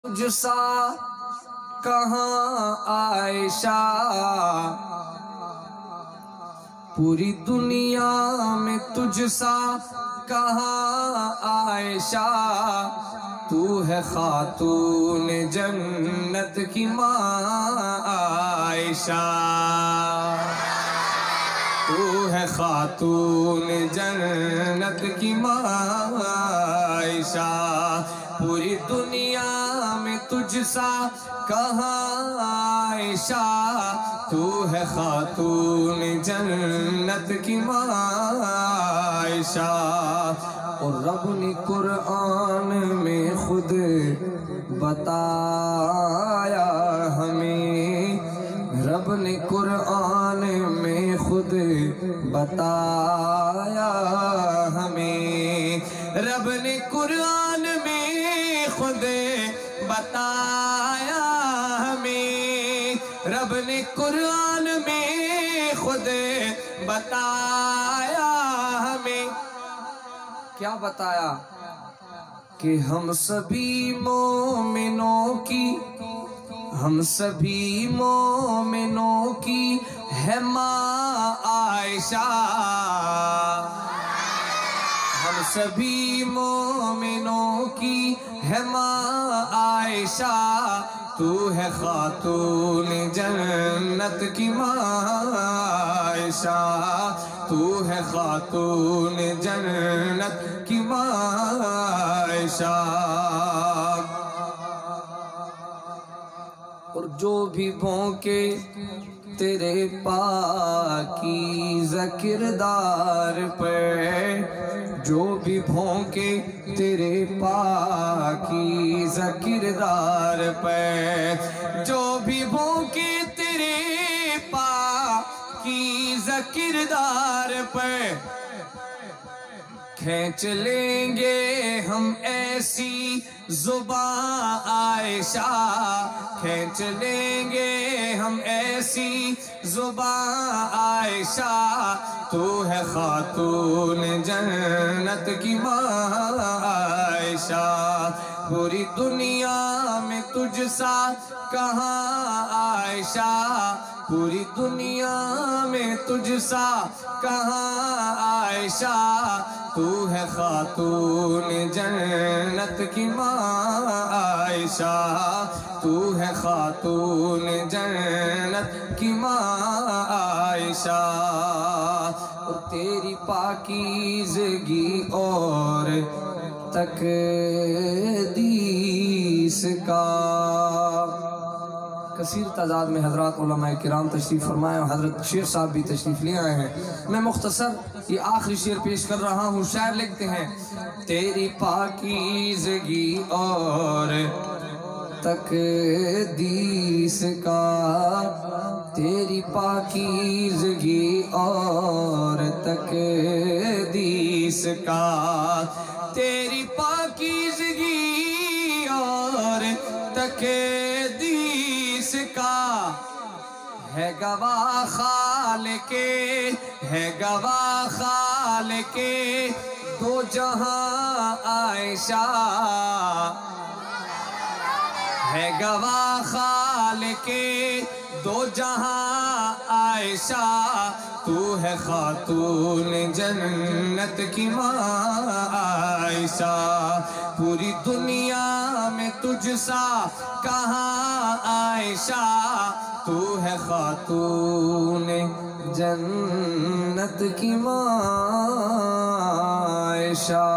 تجھ سا کہاں عائشہ، پوری دنیا میں تجھ سا کہاں عائشہ، تو ہے خاتون جنت کی ماں عائشہ، تو ہے خاتون جنت کی ماں عائشہ، پوری دنیا میں تجھ سا کہاں عائشہ، تو ہے خاتون جنت کی ماں عائشہ۔ اور رب نے قرآن میں خود بتایا ہمیں، رب نے قرآن میں خود بتایا ہمیں، رب نے قرآن میں خود بتایا ہمیں، رب نے قرآن میں خود بتایا ہمیں۔ کیا بتایا؟ کہ ہم سبھی مومنوں کی، ہم سبھی مومنوں کی ہے ماں عائشہ، ہم سبھی مومنوں کی ہے ماں عائشہ، تو ہے خاتون جنت کی ماں عائشہ، تو ہے خاتون جنت کی ماں عائشہ۔ اور جو بھی بھونکے تیرے پاکیزہ کردار پہ، جو بھی بھونکے تیرے پاکیزہ کردار پہ، جو بھی بھونکے تیرے پاکیزہ کردار پہ، کھینچ لیں گے ہم ایسی زباں عائشہ، کھینچ لیں گے ہم ایسی زباں عائشہ، تو ہے خاتون جنت کی ماں عائشہ، پوری دنیا میں تجھ سا کہاں عائشہ، پوری دنیا میں تجھ سا کہاں عائشہ، تو ہے خاتون جنت کی ماں عائشہ، تو ہے خاتون جنت کی ماں عائشہ۔ اور تیری پاکیزگی اور تقدیس کا کثیر تعداد میں حضرات علماء کرام تشریف فرمائے، اور حضرت شیخ صاحب بھی تشریف لے آئے ہیں۔ میں مختصر یہ آخری شعر پیش کر رہا ہوں۔ شاعر لکھتے ہیں: تیری پاکیزگی اور تقدیس کا، تیری پاکیزگی اور تقدیس کا، تیری پاکیزگی اور تقدیس کا، ہے گواہ خالق، ہے گواہ خالق دو جہاں عائشہ، ہے گواہ خالق دو جہاں عائشہ، تو ہے خاتون جنت کی ماں عائشہ، پوری دنیا میں تجھ سا کہاں عائشہ، تو ہے خاتون جنت کی ماں عائشہ۔